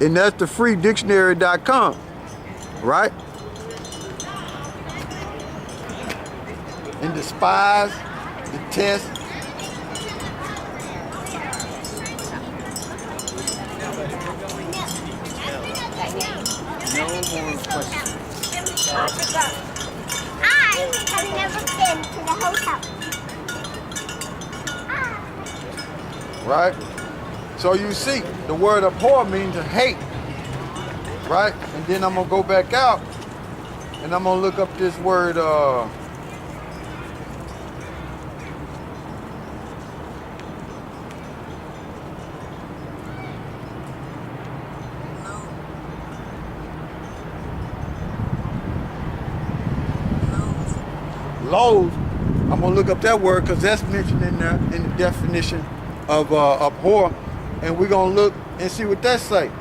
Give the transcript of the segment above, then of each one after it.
And that's the freedictionary.com, right? And despise, detest. No more questions. I have never been to the hotel. Right? So you see, the word abhor means to hate. Right? And then I'm going to go back out and I'm going to look up this word, loathe. I'm going to look up that word because that's mentioned in there in the definition of abhor. And we're going to look and see what that say.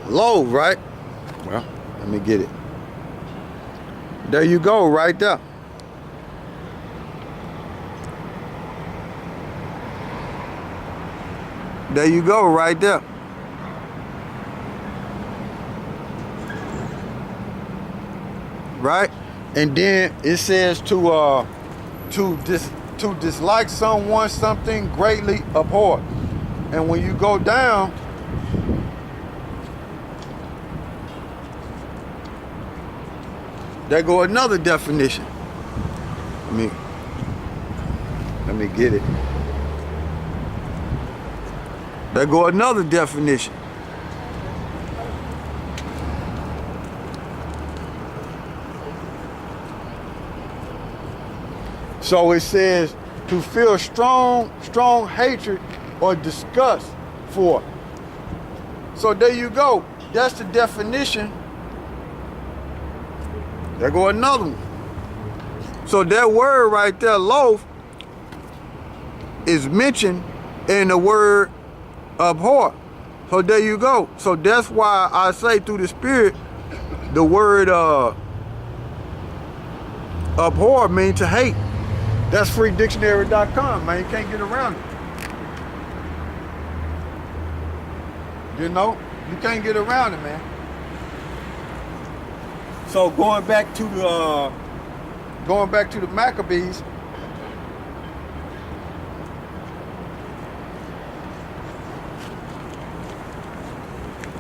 Loathe, right? Well, let me get it. There you go, right there. There you go, right there. Right? And then it says to dislike someone, something greatly abhor. And when you go down, there go another definition. Let me get it. There go another definition. So it says to feel strong hatred or disgust for. So there you go. That's the definition. There go another one. So that word right there, loathe, is mentioned in the word abhor. So there you go. So that's why I say through the Spirit, the word abhor means to hate. That's freedictionary.com, man. You can't get around it. You know, you can't get around it, man. So going back to the Maccabees,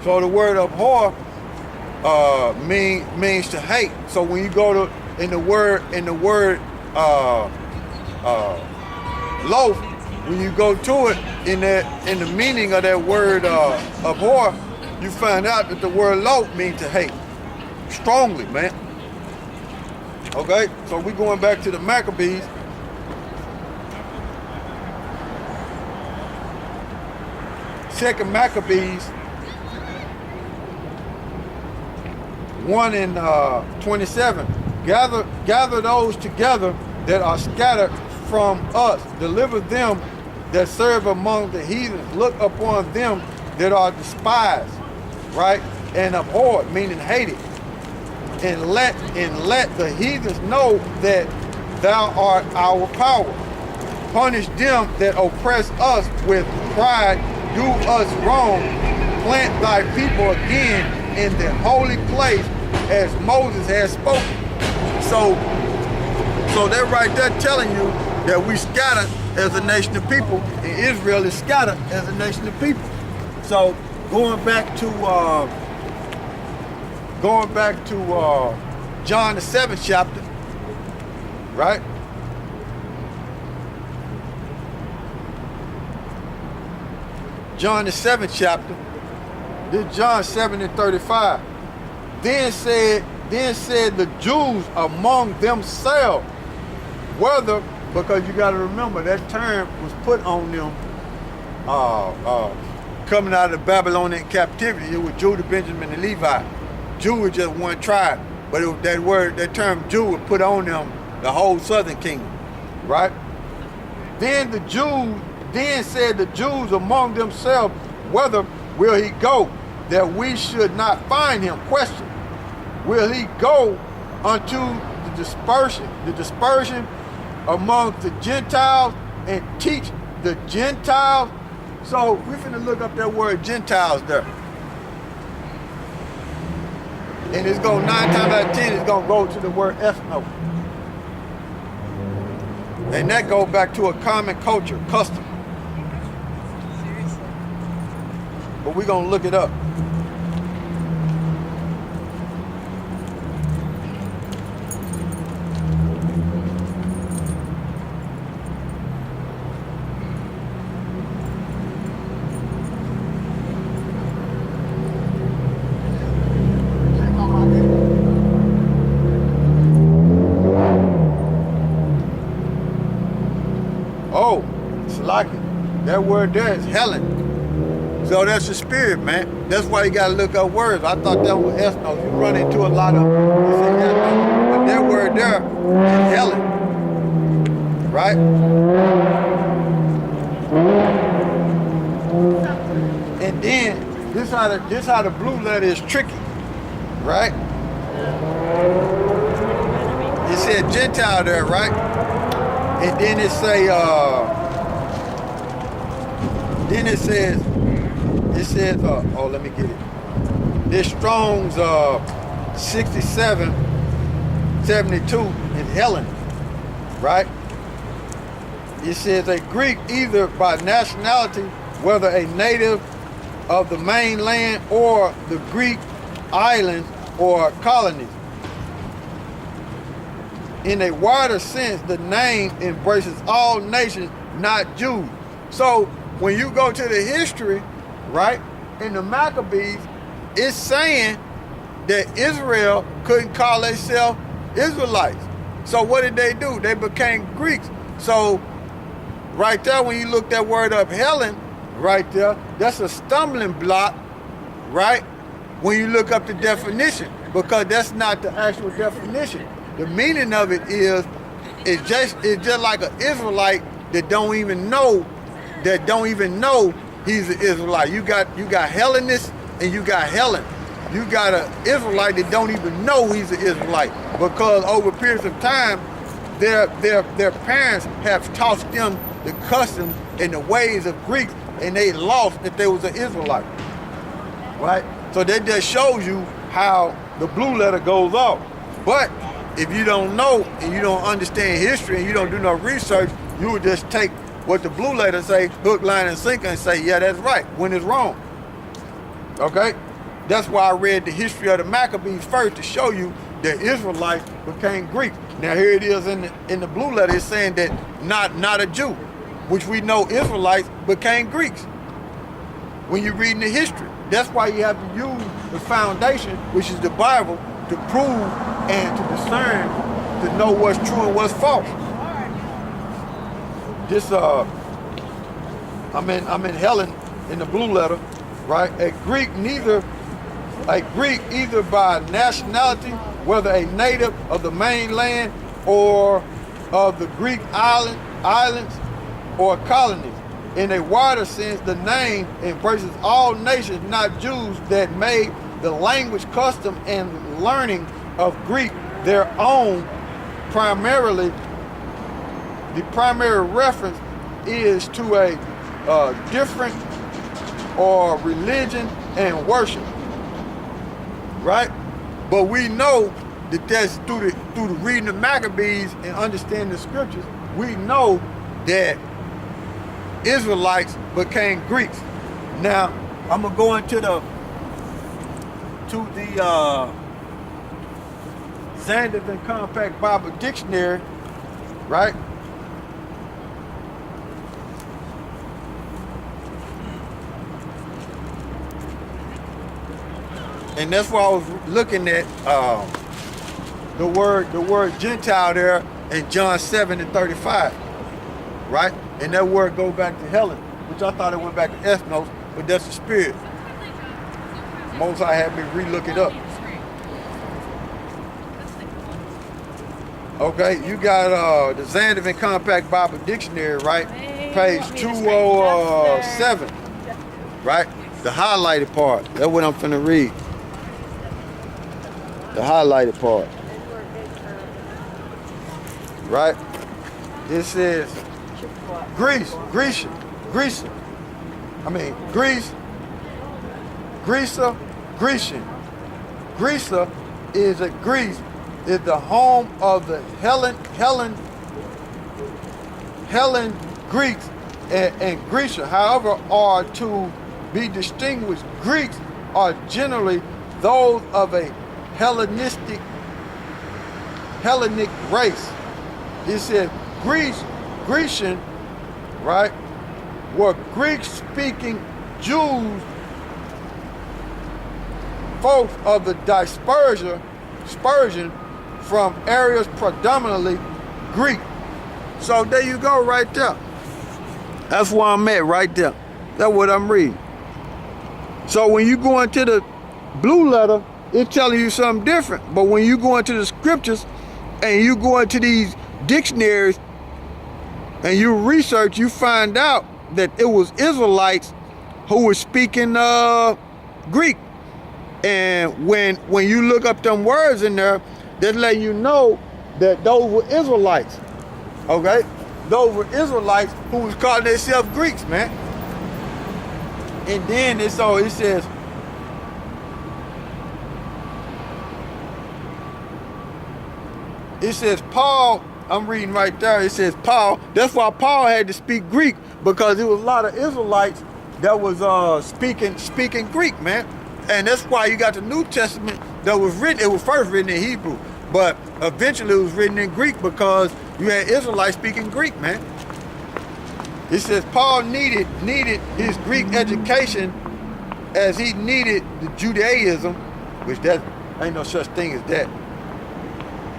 so the word abhor means to hate. So when you go to in the word loaf, when you go to it in the meaning of that word abhor, you find out that the word loaf means to hate. Strongly, man. Okay, so we're going back to the Maccabees. Second Maccabees 1 and 27. Gather those together that are scattered from us. Deliver them that serve among the heathens. Look upon them that are despised, right? And abhorred, meaning hated. And let the heathens know that thou art our power. Punish them that oppress us with pride, do us wrong. Plant thy people again in the holy place as Moses has spoken. So that right there telling you that we scattered as a nation of people, and Israel is scattered as a nation of people. So going back to John the 7th chapter, right? John the 7th chapter, this is John 7 and 35. Then said the Jews among themselves, whether, because you got to remember that term was put on them coming out of the Babylonian captivity. It was Judah, Benjamin, and Levi. Jew was just one tribe, but it was that term Jew was put on them, the whole southern kingdom, right? Then said the Jews among themselves, whether will he go, that we should not find him? Question. Will he go unto the dispersion amongst the Gentiles and teach the Gentiles. So we're finna look up that word Gentiles there. And it's going 9 times out of 10, it's gonna go to the word ethno. And that goes back to a common culture, custom. But we're gonna look it up. Oh, it's like it. That word there is Helen. So that's the spirit, man. That's why you gotta look up words. I thought that was ethnos. You run into a lot of, but that word there is Helen, right? And then this how the blue letter is tricky, right? It said Gentile there, right? And then it say, then it says, oh, let me get it. This Strong's 67, 72 in Helen, right? It says a Greek either by nationality, whether a native of the mainland or the Greek islands or colonies. In a wider sense, the name embraces all nations, not Jews. So when you go to the history, right, in the Maccabees, it's saying that Israel couldn't call themselves Israelites. So what did they do? They became Greeks. So right there, when you look that word up, Helen, right there, that's a stumbling block, right? When you look up the definition, because that's not the actual definition. The meaning of it is, it's just like an Israelite that don't even know he's an Israelite. You got Hellenists and you got Helen. You got an Israelite that don't even know he's an Israelite, because over periods of time, their parents have taught them the customs and the ways of Greeks, and they lost that they was an Israelite, right? So that just shows you how the blue letter goes off. But if you don't know and you don't understand history and you don't do no research, you would just take what the blue letter say, hook, line, and sinker, and say, yeah, that's right, when it's wrong. Okay? That's why I read the history of the Maccabees first, to show you that Israelites became Greeks. Now here it is in the blue letter, it's saying that not a Jew, which we know Israelites became Greeks when you're reading the history. That's why you have to use the foundation, which is the Bible, to prove and to discern, to know what's true and what's false. This I'm in Helen in the blue letter, right? A Greek either by nationality, whether a native of the mainland or of the Greek islands or colonies. In a wider sense, the name embraces all nations, not Jews, that made the language, custom, and learning of Greek their own. Primarily, the primary reference is to a different or religion and worship, right? But we know that that's through the reading of Maccabees and understanding the scriptures, we know that Israelites became Greeks. Now, I'm gonna go into the Standard and Compact Bible Dictionary, right? And that's why I was looking at the word Gentile there in John 7:35, right? And that word goes back to Helen, which I thought it went back to ethnos, but that's the spirit. Most High had me re-look it up. Okay, you got the Standard and Compact Bible Dictionary, right? Page 207, right? The highlighted part. That's what I'm finna read. The highlighted part. Right? It says Greece, Grecia, Grecia. I mean Greece, Grecia, Grecian. Grecia is Greece is the home of the Hellen Greeks and Grecia, however, are to be distinguished. Greeks are generally those of a Hellenic race. It says Grecian, right, were Greek-speaking Jews, folks of the dispersion from areas predominantly Greek. So there you go right there. That's where I'm at right there. That's what I'm reading. So when you go into the blue letter, it's telling you something different. But when you go into the scriptures and you go into these dictionaries and you research, you find out that it was Israelites who were speaking Greek. And when you look up them words in there, they're letting you know that those were Israelites. Okay? Those were Israelites who was calling themselves Greeks, man. And then it says, Paul, I'm reading right there, it says Paul, that's why Paul had to speak Greek, because there was a lot of Israelites that was speaking Greek, man. And that's why you got the New Testament that was written, it was first written in Hebrew, but eventually it was written in Greek because you had Israelites speaking Greek, man. It says Paul needed his Greek education as he needed the Judaism, which that ain't no such thing as that,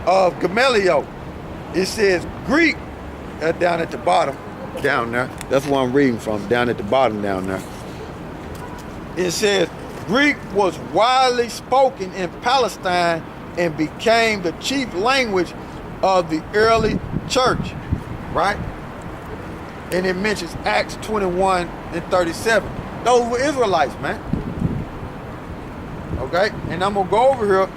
of Gamaliel. It says Greek, down at the bottom, down there. That's where I'm reading from, down at the bottom down there. It says Greek was widely spoken in Palestine and became the chief language of the early church, right? And it mentions Acts 21 and 37. Those were Israelites, man. Okay, and I'm gonna go over here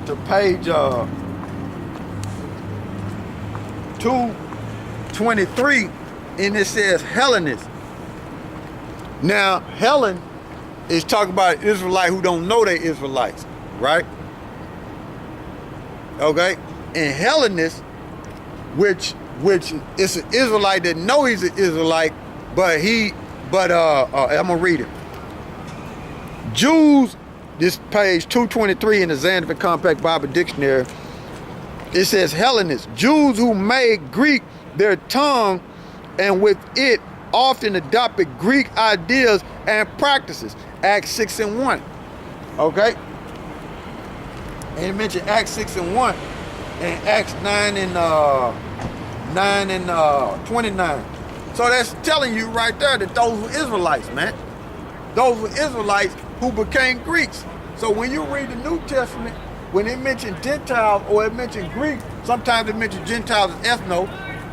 to page 223, and it says Hellenist. Now, Helen is talking about Israelites who don't know they Israelites, right? Okay, and Hellenist, which is an Israelite that know he's an Israelite, but I'm gonna read it. Jews, this page 223 in the Zanzibar Compact Bible Dictionary, it says Hellenists, Jews who made Greek their tongue and with it often adopted Greek ideas and practices. Acts 6 and 1. Okay? And it mentioned Acts 6 and 1 and Acts 9 and 29. So that's telling you right there that those were Israelites, man. Those were Israelites who became Greeks. So when you read the New Testament, when it mentioned Gentiles or it mentioned Greek, sometimes it mentions Gentiles as ethno,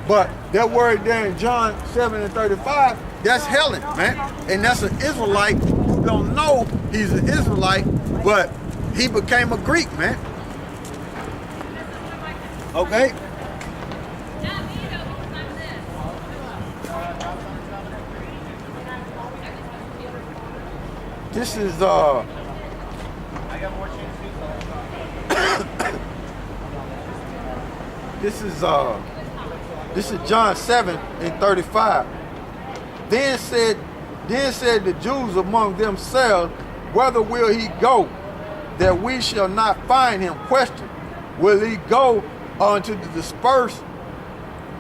but that word there in John 7 and 35, that's Helen, man. And that's an Israelite who don't know he's an Israelite, but he became a Greek, man. Okay? This is this is John 7 and 35. Then said the Jews among themselves, whether will he go, that we shall not find him? Question. Will he go unto the dispersed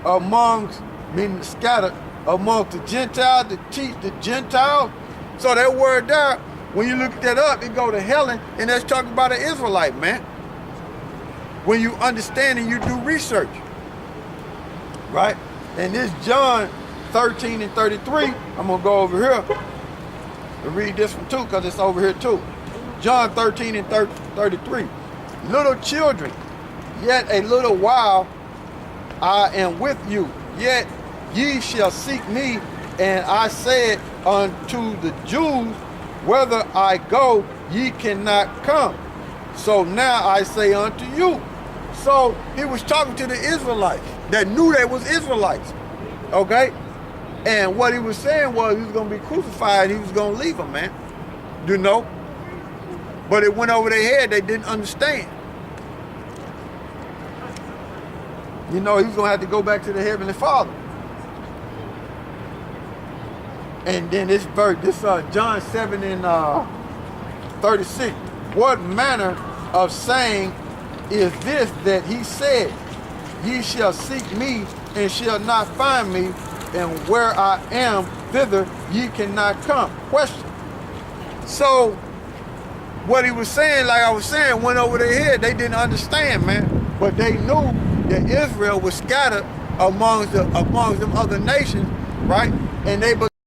amongst, meaning scattered amongst the Gentiles, to teach the Gentiles? So that word there, when you look that up, it go to Helen, and that's talking about an Israelite, man. When you understand and you do research, right? And this John 13 and 33, I'm gonna go over here and read this one too, because it's over here too. John 13 and 33. Little children, yet a little while I am with you, yet ye shall seek me, and I said unto the Jews, whether I go, ye cannot come. So now I say unto you. So he was talking to the Israelites that knew they was Israelites. Okay? And what he was saying was he was going to be crucified. He was going to leave them, man. You know? But it went over their head. They didn't understand. You know, he was going to have to go back to the Heavenly Father. And then this verse, John 7 and 36. What manner of saying is this that he said, ye shall seek me and shall not find me, and where I am, thither ye cannot come. Question. So, what he was saying, like I was saying, went over their head. They didn't understand, man. But they knew that Israel was scattered amongst them other nations, right? And they